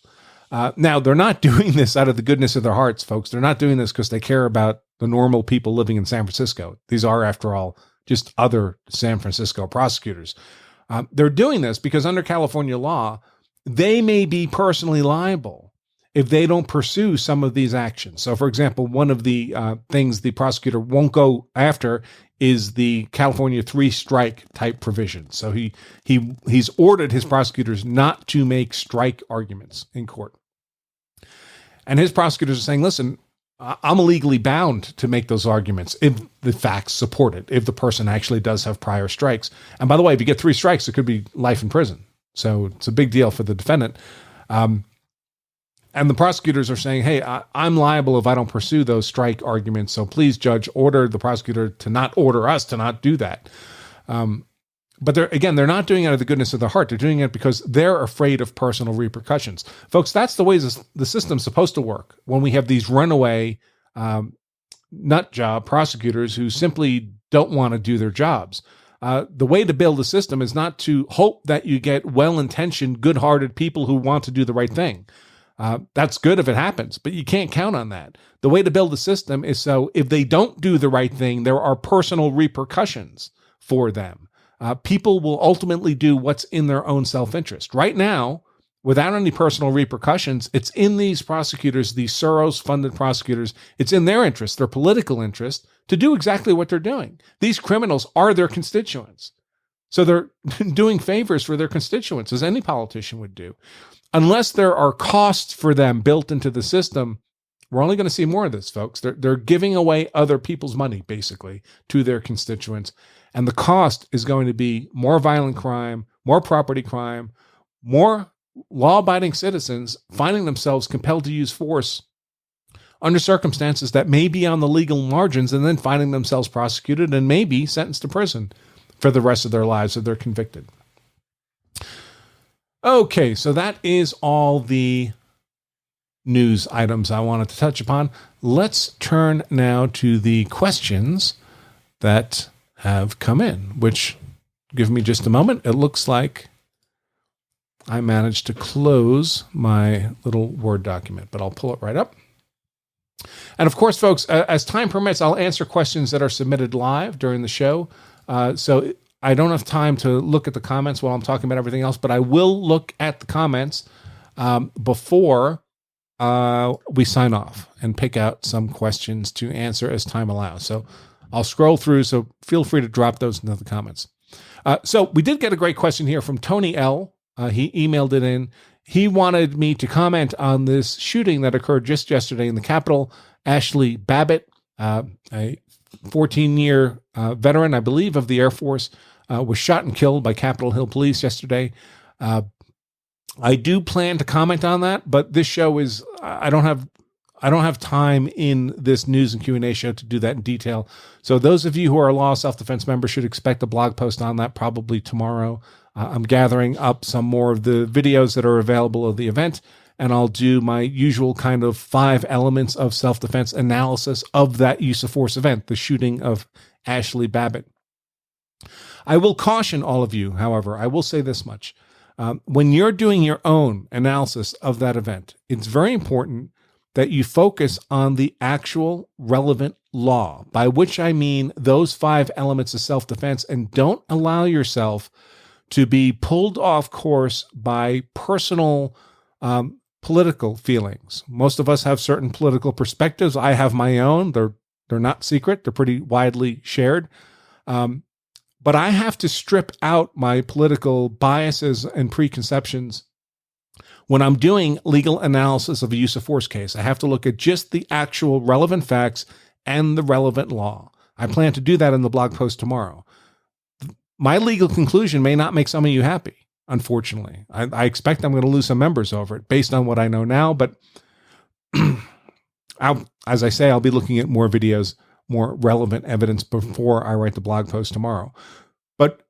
Now, they're not doing this out of the goodness of their hearts, folks. They're not doing this because they care about the normal people living in San Francisco. These are, after all, just other San Francisco prosecutors. They're doing this because under California law, they may be personally liable if they don't pursue some of these actions. So, for example, one of the things the prosecutor won't go after is the California 3-strike type provision. So he's ordered his prosecutors not to make strike arguments in court. And his prosecutors are saying, listen, I'm legally bound to make those arguments if the facts support it, if the person actually does have prior strikes. And by the way, if you get 3 strikes, it could be life in prison. So it's a big deal for the defendant. And the prosecutors are saying, hey, I'm liable if I don't pursue those strike arguments. So please, judge, order the prosecutor to not order us to not do that. But they're not doing it out of the goodness of their heart. They're doing it because they're afraid of personal repercussions. Folks, that's the way the system's supposed to work. When we have these runaway nut job prosecutors who simply don't want to do their jobs. The way to build a system is not to hope that you get well-intentioned, good-hearted people who want to do the right thing. That's good if it happens, but you can't count on that. The way to build a system is so if they don't do the right thing, there are personal repercussions for them. People will ultimately do what's in their own self-interest. Right now, without any personal repercussions, it's in these prosecutors, these Soros-funded prosecutors, it's in their interest, their political interest, to do exactly what they're doing. These criminals are their constituents. So they're doing favors for their constituents, as any politician would do. Unless there are costs for them built into the system, we're only going to see more of this, folks. They're giving away other people's money, basically, to their constituents. And the cost is going to be more violent crime, more property crime, more law-abiding citizens finding themselves compelled to use force under circumstances that may be on the legal margins and then finding themselves prosecuted and maybe sentenced to prison for the rest of their lives if they're convicted. Okay, so that is all the news items I wanted to touch upon. Let's turn now to the questions that have come in, which, give me just a moment. It looks like I managed to close my little Word document, but I'll pull it right up. And of course, folks, as time permits, I'll answer questions that are submitted live during the show. So I don't have time to look at the comments while I'm talking about everything else, but I will look at the comments before we sign off and pick out some questions to answer as time allows. So I'll scroll through, so feel free to drop those into the comments. So we did get a great question here from Tony L. He emailed it in. He wanted me to comment on this shooting that occurred just yesterday in the Capitol. Ashli Babbitt, a 14-year veteran, I believe, of the Air Force, was shot and killed by Capitol Hill police yesterday. I do plan to comment on that, but this show is, I don't have I don't have time in this news and Q&A show to do that in detail. So those of you who are law of self-defense members should expect a blog post on that probably tomorrow. I'm gathering up some more of the videos that are available of the event, and I'll do my usual kind of 5 elements of self-defense analysis of that use of force event, the shooting of Ashli Babbitt. I will caution all of you, however, I will say this much. When you're doing your own analysis of that event, it's very important that you focus on the actual relevant law, by which I mean those 5 elements of self-defense, and don't allow yourself to be pulled off course by personal political feelings. Most of us have certain political perspectives. I have my own. They're not secret. They're pretty widely shared. But I have to strip out my political biases and preconceptions when I'm doing legal analysis of a use of force case. I have to look at just the actual relevant facts and the relevant law. I plan to do that in the blog post tomorrow. My legal conclusion may not make some of you happy, unfortunately. I expect I'm going to lose some members over it based on what I know now, but as I say, I'll be looking at more videos, more relevant evidence before I write the blog post tomorrow. But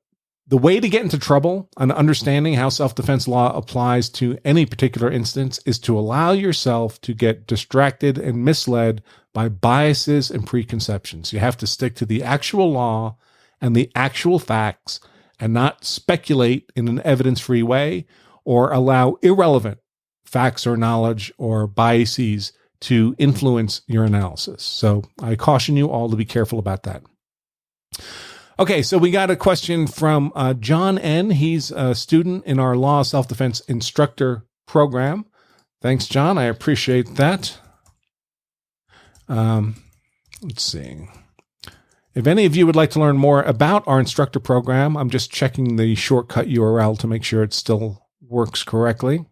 the way to get into trouble on understanding how self-defense law applies to any particular instance is to allow yourself to get distracted and misled by biases and preconceptions. You have to stick to the actual law and the actual facts and not speculate in an evidence-free way or allow irrelevant facts or knowledge or biases to influence your analysis. So I caution you all to be careful about that. Okay, so we got a question from John N. He's a student in our Law Self-Defense Instructor program. Thanks, John. I appreciate that. Let's see. If any of you would like to learn more about our instructor program, I'm just checking the shortcut URL to make sure it still works correctly.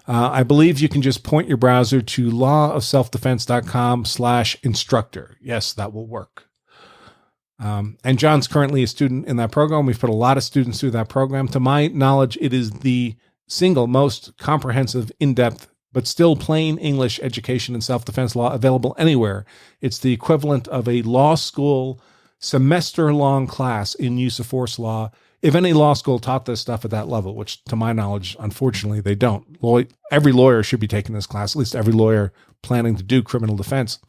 I believe you can just point your browser to lawofselfdefense.com/instructor. Yes, that will work. And John's currently a student in that program. We've put a lot of students through that program. To my knowledge, it is the single most comprehensive, in-depth, but still plain English education in self-defense law available anywhere. It's the equivalent of a law school semester-long class in use of force law. If any law school taught this stuff at that level, which to my knowledge, unfortunately, they don't. Every lawyer should be taking this class, at least every lawyer planning to do criminal defense.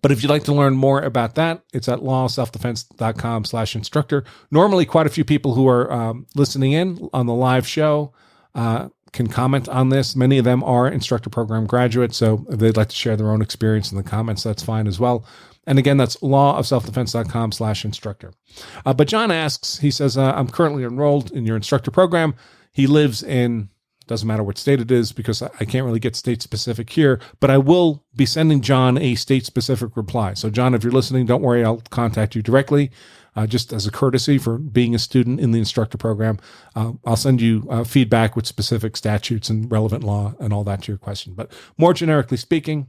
But if you'd like to learn more about that, it's at lawselfdefense.com/instructor. Normally, quite a few people who are listening in on the live show can comment on this. Many of them are instructor program graduates, so if they'd like to share their own experience in the comments, that's fine as well. And again, that's lawofselfdefense.com/instructor. But John asks, he says, I'm currently enrolled in your instructor program. He lives in, doesn't matter what state it is because I can't really get state specific here, but I will be sending John a state specific reply. So John, if you're listening, don't worry, I'll contact you directly. Just as a courtesy for being a student in the instructor program, I'll send you feedback with specific statutes and relevant law and all that to your question. But more generically speaking,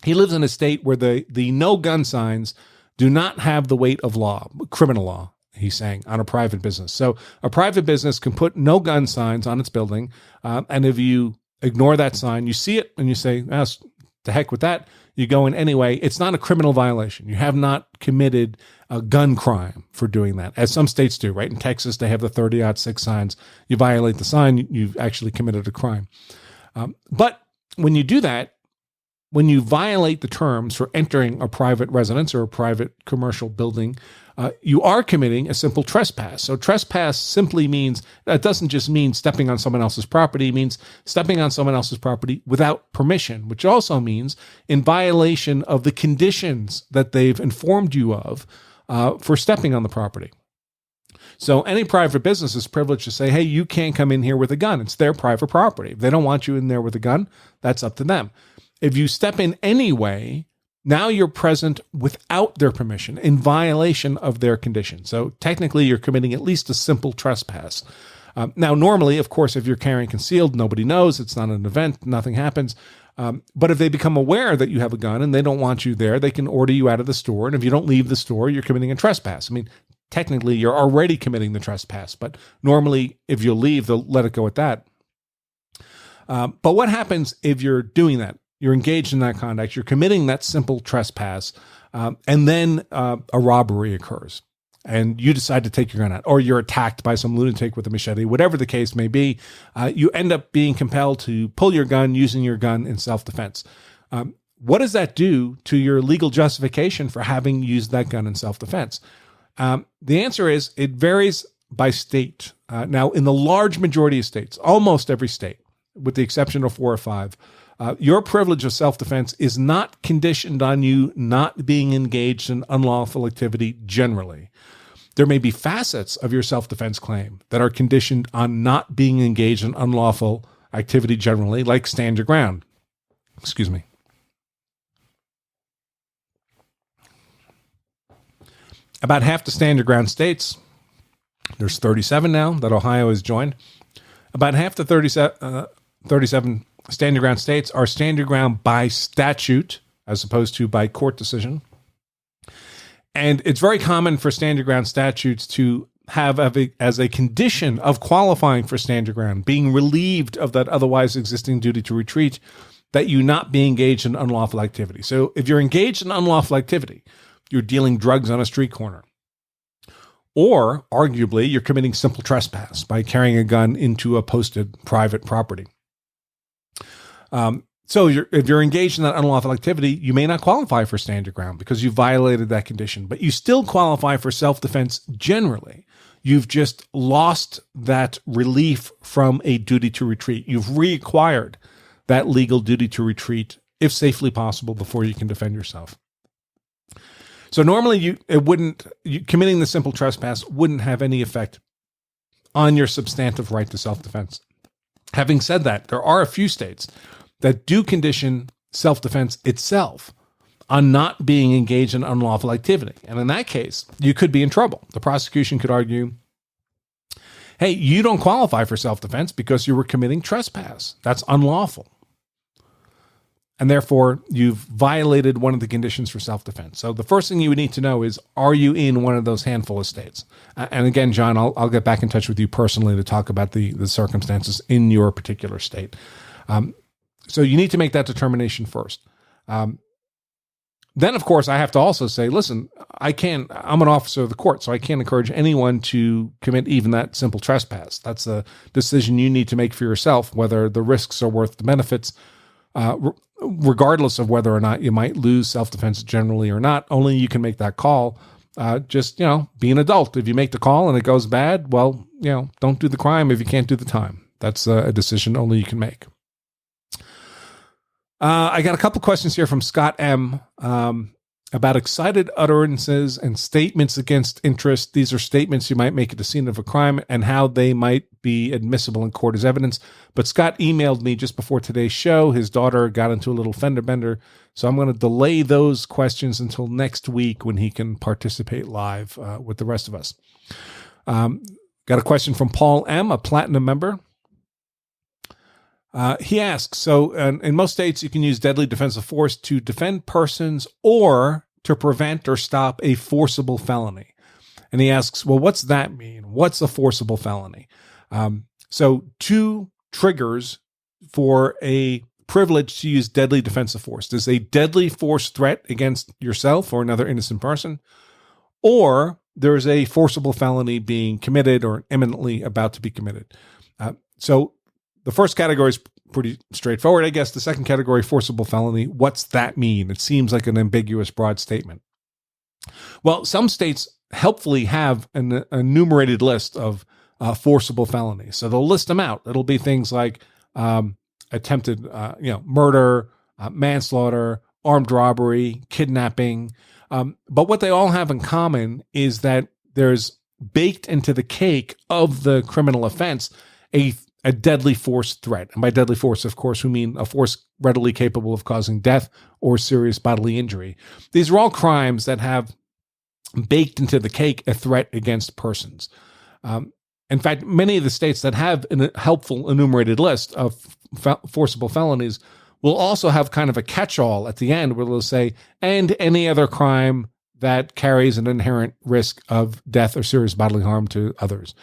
he lives in a state where the no gun signs do not have the weight of law, criminal law, he's saying, on a private business. So a private business can put no gun signs on its building, and if you ignore that sign, you see it and you say, to heck with that, you go in anyway. It's not a criminal violation. You have not committed a gun crime for doing that, as some states do, right? In Texas, they have the 30-06 signs. You violate the sign, you've actually committed a crime. But when you do that, when you violate the terms for entering a private residence or a private commercial building, you are committing a simple trespass. So trespass simply means, it doesn't just mean stepping on someone else's property, it means stepping on someone else's property without permission, which also means in violation of the conditions that they've informed you of for stepping on the property. So any private business is privileged to say, hey, you can't come in here with a gun. It's their private property. If they don't want you in there with a gun, that's up to them. If you step in anyway, now you're present without their permission in violation of their conditions. So technically, you're committing at least a simple trespass. Now, normally, of course, if you're carrying concealed, nobody knows. It's not an event. Nothing happens. But if they become aware that you have a gun and they don't want you there, they can order you out of the store. And if you don't leave the store, you're committing a trespass. I mean, technically, you're already committing the trespass. But normally, if you leave, they'll let it go at that. But what happens if you're doing that? You're engaged in that conduct. You're committing that simple trespass, and then a robbery occurs, and you decide to take your gun out, or you're attacked by some lunatic with a machete, whatever the case may be. You end up being compelled to pull your gun, using your gun in self-defense. What does that do to your legal justification for having used that gun in self-defense? The answer is it varies by state. Now, in the large majority of states, almost every state, with the exception of 4 or 5, your privilege of self-defense is not conditioned on you not being engaged in unlawful activity generally. There may be facets of your self-defense claim that are conditioned on not being engaged in unlawful activity generally, like stand your ground. Excuse me. About half the stand your ground states, there's 37 now that Ohio has joined. About half the 37 stand your ground states are stand your ground by statute as opposed to by court decision. And it's very common for stand your ground statutes to have as a condition of qualifying for stand your ground, being relieved of that otherwise existing duty to retreat, that you not be engaged in unlawful activity. So if you're engaged in unlawful activity, you're dealing drugs on a street corner, or arguably you're committing simple trespass by carrying a gun into a posted private property. So if you're engaged in that unlawful activity, you may not qualify for stand your ground because you violated that condition, but you still qualify for self-defense generally. You've just lost that relief from a duty to retreat. You've reacquired that legal duty to retreat, if safely possible, before you can defend yourself. So normally committing the simple trespass wouldn't have any effect on your substantive right to self-defense. Having said that, there are a few states that do condition self-defense itself on not being engaged in unlawful activity. And in that case, you could be in trouble. The prosecution could argue, hey, you don't qualify for self-defense because you were committing trespass. That's unlawful. And therefore, you've violated one of the conditions for self-defense. So the first thing you would need to know is, are you in one of those handful of states? And again, John, I'll get back in touch with you personally to talk about the circumstances in your particular state. So you need to make that determination first. Then, of course, I have to also say, listen, I'm an officer of the court, so I can't encourage anyone to commit even that simple trespass. That's a decision you need to make for yourself, whether the risks are worth the benefits, regardless of whether or not you might lose self-defense generally or not. Only you can make that call. Just, be an adult. If you make the call and it goes bad, well, don't do the crime if you can't do the time. That's a decision only you can make. I got a couple questions here from Scott M. About excited utterances and statements against interest. These are statements you might make at the scene of a crime and how they might be admissible in court as evidence. But Scott emailed me just before today's show. His daughter got into a little fender bender. So I'm going to delay those questions until next week when he can participate live with the rest of us. Got a question from Paul M., a platinum member. He asks, so in most states, you can use deadly defensive force to defend persons or to prevent or stop a forcible felony. And he asks, well, what's that mean? What's a forcible felony? So 2 triggers for a privilege to use deadly defensive force. There's a deadly force threat against yourself or another innocent person, or there's a forcible felony being committed or imminently about to be committed. So the first category is pretty straightforward, I guess. The second category, forcible felony, what's that mean? It seems like an ambiguous, broad statement. Well, some states helpfully have an enumerated list of forcible felonies. So they'll list them out. It'll be things like attempted murder, manslaughter, armed robbery, kidnapping. But what they all have in common is that there's baked into the cake of the criminal offense a deadly force threat. And by deadly force, of course, we mean a force readily capable of causing death or serious bodily injury. These are all crimes that have baked into the cake a threat against persons. In fact, many of the states that have a helpful enumerated list of forcible felonies will also have kind of a catch-all at the end where they'll say, and any other crime that carries an inherent risk of death or serious bodily harm to others.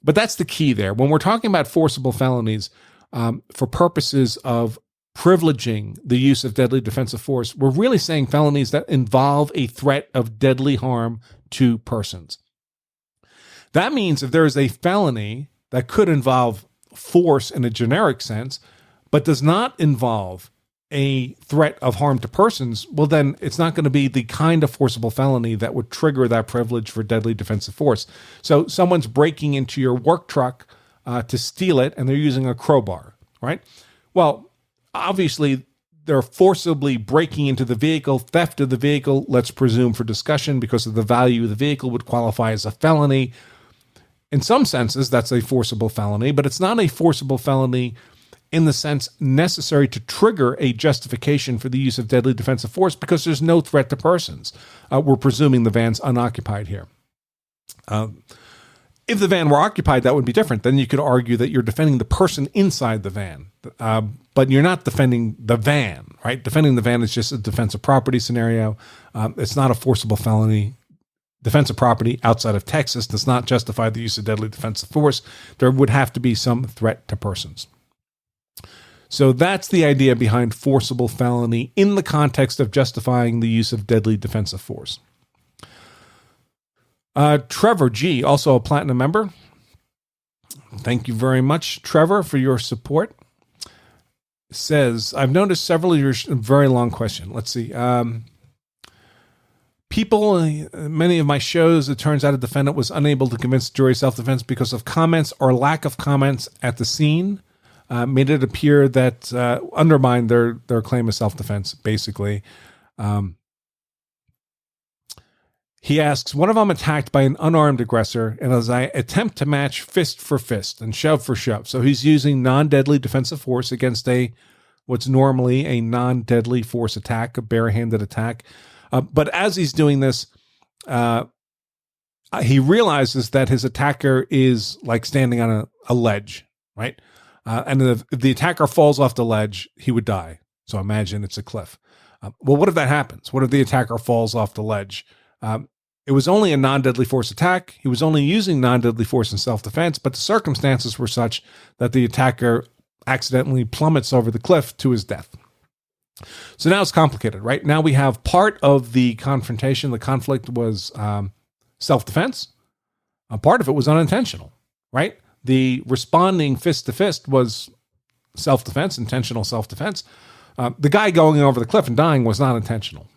But that's the key there. When we're talking about forcible felonies, for purposes of privileging the use of deadly defensive force, we're really saying felonies that involve a threat of deadly harm to persons. That means if there is a felony that could involve force in a generic sense, but does not involve a threat of harm to persons, well, then it's not going to be the kind of forcible felony that would trigger that privilege for deadly defensive force. So someone's breaking into your work truck to steal it, and they're using a crowbar, right? Well, obviously, they're forcibly breaking into the vehicle. Theft of the vehicle, let's presume for discussion, because of the value of the vehicle, would qualify as a felony. In some senses, that's a forcible felony, but it's not a forcible felony in the sense necessary to trigger a justification for the use of deadly defensive force, because there's no threat to persons. We're presuming the van's unoccupied here. If the van were occupied, that would be different. Then you could argue that you're defending the person inside the van, but you're not defending the van, right? Defending the van is just a defense of property scenario. It's not a forcible felony. Defense of property outside of Texas does not justify the use of deadly defensive force. There would have to be some threat to persons. So that's the idea behind forcible felony in the context of justifying the use of deadly defensive force. Trevor G., also a platinum member. Thank you very much, Trevor, for your support. Says, I've noticed several of your very long question. Let's see. Many of my shows, it turns out a defendant was unable to convince the jury self-defense because of comments or lack of comments at the scene. Made it appear that undermined their claim of self-defense, basically. He asks, one of them attacked by an unarmed aggressor, and as I attempt to match fist for fist and shove for shove. So he's using non-deadly defensive force against what's normally a non-deadly force attack, a barehanded attack. But as he's doing this, he realizes that his attacker is like standing on a ledge, right? And if the attacker falls off the ledge, he would die. So imagine it's a cliff. Well, what if that happens? What if the attacker falls off the ledge? It was only a non-deadly force attack. He was only using non-deadly force in self-defense, but the circumstances were such that the attacker accidentally plummets over the cliff to his death. So now it's complicated, right? Now we have part of the confrontation, the conflict was self-defense. Part of it was unintentional, right? The responding fist to fist was self-defense, intentional self-defense. The guy going over the cliff and dying was not intentional.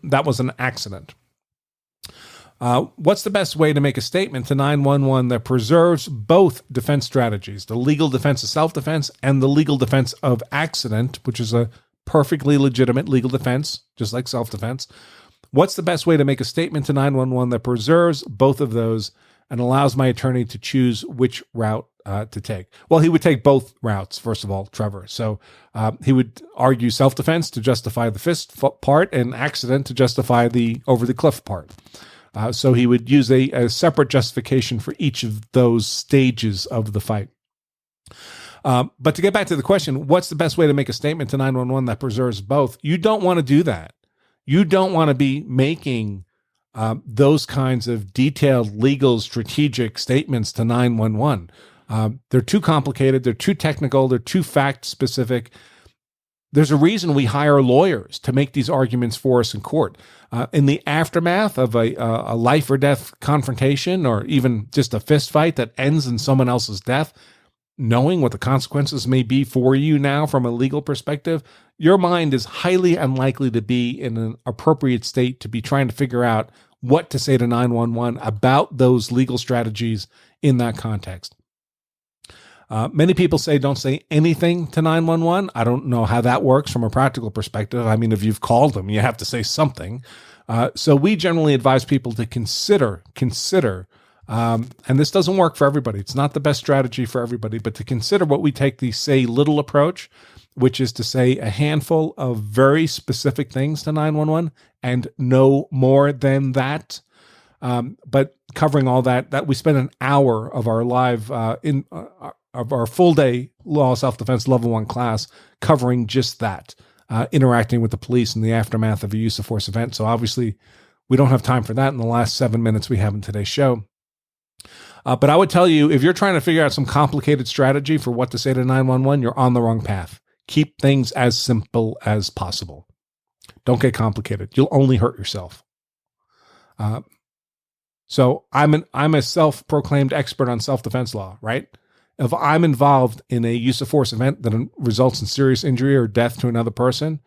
That was an accident. What's the best way to make a statement to 911 that preserves both defense strategies, the legal defense of self-defense and the legal defense of accident, which is a perfectly legitimate legal defense, just like self-defense? What's the best way to make a statement to 911 that preserves both of those and allows my attorney to choose which route to take? Well, he would take both routes, first of all, Trevor. So he would argue self-defense to justify the fist part and accident to justify the over-the-cliff part. So he would use a separate justification for each of those stages of the fight. But to get back to the question, what's the best way to make a statement to 911 that preserves both? You don't want to do that. You don't want to be making those kinds of detailed legal strategic statements to 911. They're too complicated. They're too technical. They're too fact specific. There's a reason we hire lawyers to make these arguments for us in court. In the aftermath of a life or death confrontation, or even just a fist fight that ends in someone else's death, knowing what the consequences may be for you now from a legal perspective, your mind is highly unlikely to be in an appropriate state to be trying to figure out what to say to 911 about those legal strategies in that context. Many people say don't say anything to 911. I don't know how that works from a practical perspective. I mean, if you've called them, you have to say something. So we generally advise people to consider, and this doesn't work for everybody. It's not the best strategy for everybody, but to consider what we take the say little approach, which is to say a handful of very specific things to 911 and no more than that. But covering all that we spend an hour of our live of our full day law self-defense level 1 class covering just that, interacting with the police in the aftermath of a use of force event. So obviously we don't have time for that in the last 7 minutes we have in today's show. But I would tell you, if you're trying to figure out some complicated strategy for what to say to 911, you're on the wrong path. Keep things as simple as possible. Don't get complicated. You'll only hurt yourself. So I'm a self-proclaimed expert on self-defense law, right? If I'm involved in a use of force event that results in serious injury or death to another person,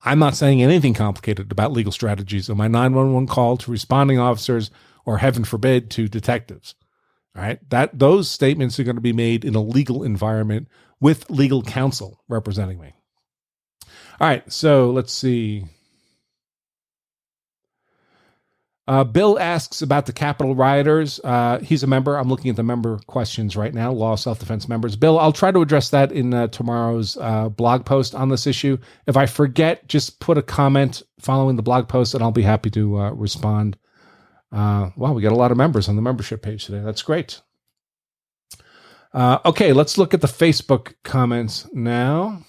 I'm not saying anything complicated about legal strategies on my 911 call to responding officers or, heaven forbid, to detectives. All right, those statements are going to be made in a legal environment with legal counsel representing me. All right, so let's see. Bill asks about the Capitol rioters. He's a member. I'm looking at the member questions right now, law self-defense members. Bill, I'll try to address that in tomorrow's blog post on this issue. If I forget, just put a comment following the blog post and I'll be happy to respond. Wow, we got a lot of members on the membership page today. That's great. Okay, let's look at the Facebook comments now.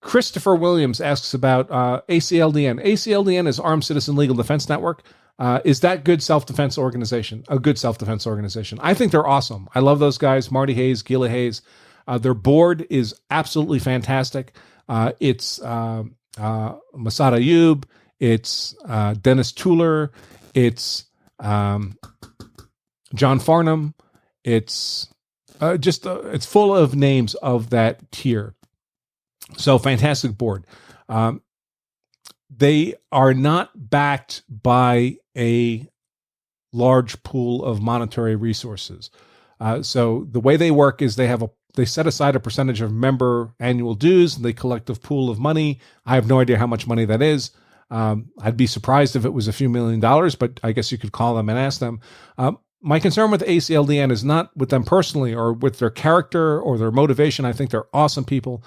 Christopher Williams asks about ACLDN. ACLDN is Armed Citizen Legal Defense Network. Is that good self-defense organization? A good self-defense organization. I think they're awesome. I love those guys, Marty Hayes, Gila Hayes. Their board is absolutely fantastic. It's Masad Ayub. It's Dennis Tuller. It's John Farnham. It's it's full of names of that tier. So fantastic board. They are not backed by a large pool of monetary resources. So the way they work is they set aside a percentage of member annual dues, and they collect a pool of money. I have no idea how much money that is. I'd be surprised if it was a few $1 million, but I guess you could call them and ask them. My concern with ACLDN is not with them personally or with their character or their motivation. I think they're awesome people.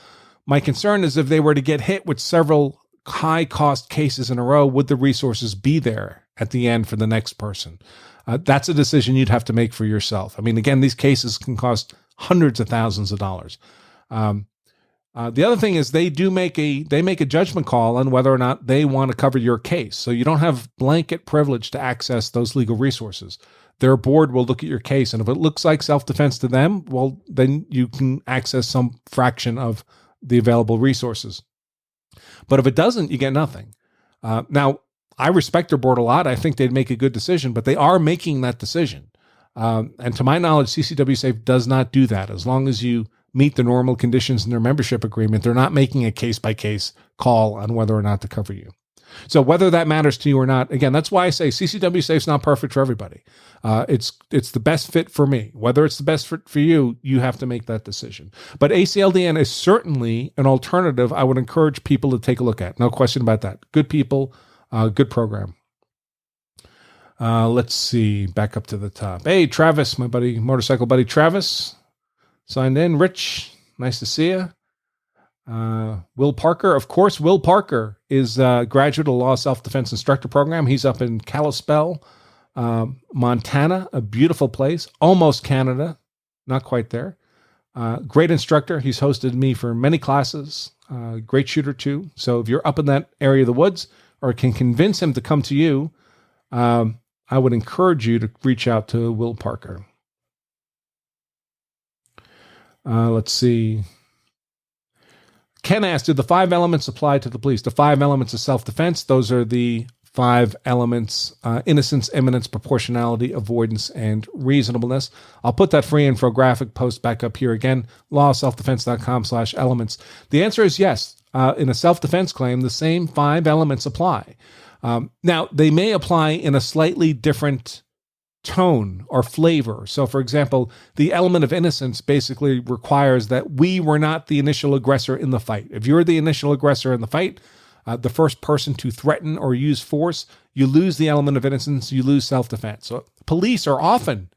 My concern is if they were to get hit with several high-cost cases in a row, would the resources be there at the end for the next person? That's a decision you'd have to make for yourself. I mean, again, these cases can cost hundreds of thousands of dollars. The other thing is they make a judgment call on whether or not they want to cover your case. So you don't have blanket privilege to access those legal resources. Their board will look at your case, and if it looks like self-defense to them, well, then you can access some fraction of the available resources. But if it doesn't, you get nothing. Now, I respect their board a lot. I think they'd make a good decision, but they are making that decision. And to my knowledge, CCW Safe does not do that. As long as you meet the normal conditions in their membership agreement, they're not making a case-by-case call on whether or not to cover you. So whether that matters to you or not, again, that's why I say CCW Safe's not perfect for everybody. It's the best fit for me. Whether it's the best fit for you, you have to make that decision. But ACLDN is certainly an alternative I would encourage people to take a look at. No question about that. Good people, good program. Let's see. Back up to the top. Hey, Travis, my buddy, motorcycle buddy Travis, signed in. Rich, nice to see you. Will Parker, of course. Will Parker is a graduate of law self-defense instructor program. He's up in Kalispell, Montana, a beautiful place, almost Canada, not quite there. Great instructor. He's hosted me for many classes. Great shooter too. So if you're up in that area of the woods or can convince him to come to you, I would encourage you to reach out to Will Parker. Let's see. Ken asked, do the 5 elements apply to the police? The 5 elements of self-defense, those are the 5 elements: innocence, imminence, proportionality, avoidance, and reasonableness. I'll put that free infographic post back up here again, lawselfdefense.com/elements. The answer is yes. In a self-defense claim, the same 5 elements apply. Now, they may apply in a slightly different tone or flavor. So, for example, the element of innocence basically requires that we were not the initial aggressor in the fight. If you're the initial aggressor in the fight, the first person to threaten or use force, you lose the element of innocence, you lose self-defense. So police are often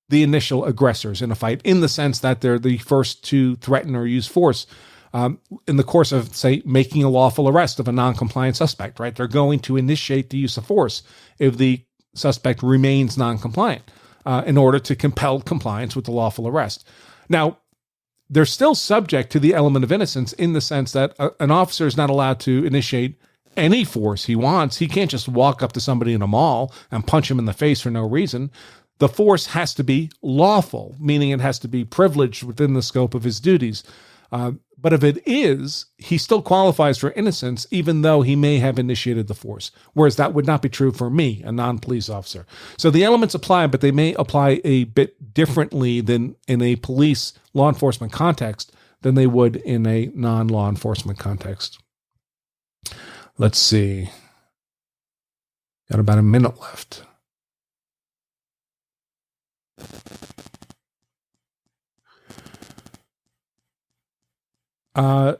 the initial aggressors in a fight in the sense that they're the first to threaten or use force in the course of, say, making a lawful arrest of a non-compliant suspect, right? They're going to initiate the use of force if the suspect remains non-compliant in order to compel compliance with the lawful arrest. Now, they're still subject to the element of innocence in the sense that an officer is not allowed to initiate any force he wants. He can't just walk up to somebody in a mall and punch him in the face for no reason. The force has to be lawful, meaning it has to be privileged within the scope of his duties. But if it is, he still qualifies for innocence, even though he may have initiated the force, whereas that would not be true for me, a non-police officer. So the elements apply, but they may apply a bit differently than in a police law enforcement context than they would in a non-law enforcement context. Let's see. Got about a minute left.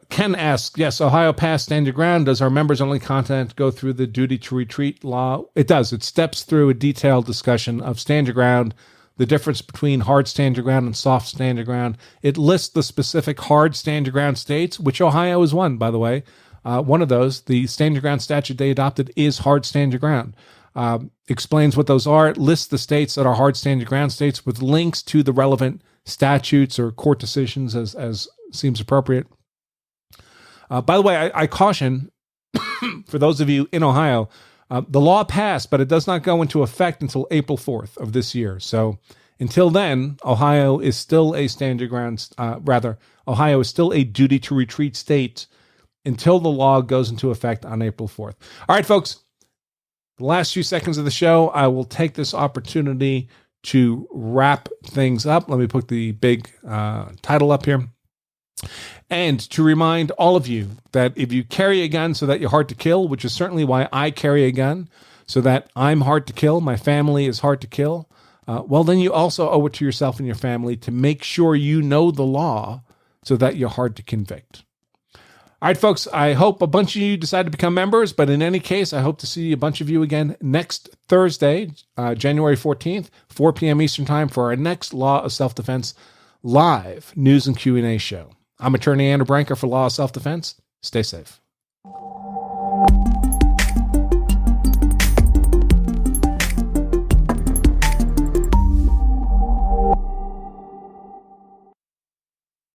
Ken asks, yes, Ohio passed stand your ground. Does our members only content go through the duty to retreat law? It does. It steps through a detailed discussion of stand your ground, the difference between hard stand your ground and soft stand your ground. It lists the specific hard stand your ground states, which Ohio is one, by the way. One of those, the stand your ground statute they adopted is hard stand your ground. Explains what those are. It lists the states that are hard stand your ground states with links to the relevant statutes or court decisions as seems appropriate. By the way, I caution, for those of you in Ohio, the law passed, but it does not go into effect until April 4th of this year. So until then, Ohio is still a stand your ground, Ohio is still a duty to retreat state until the law goes into effect on April 4th. All right, folks, the last few seconds of the show, I will take this opportunity to wrap things up. Let me put the big title up here. And to remind all of you that if you carry a gun so that you're hard to kill, which is certainly why I carry a gun, so that I'm hard to kill, my family is hard to kill, well, then you also owe it to yourself and your family to make sure you know the law so that you're hard to convict. All right, folks, I hope a bunch of you decide to become members, but in any case, I hope to see a bunch of you again next Thursday, January 14th, 4 p.m. Eastern Time, for our next Law of Self-Defense live news and Q&A show. I'm attorney Andrew Branca for Law of Self-Defense. Stay safe.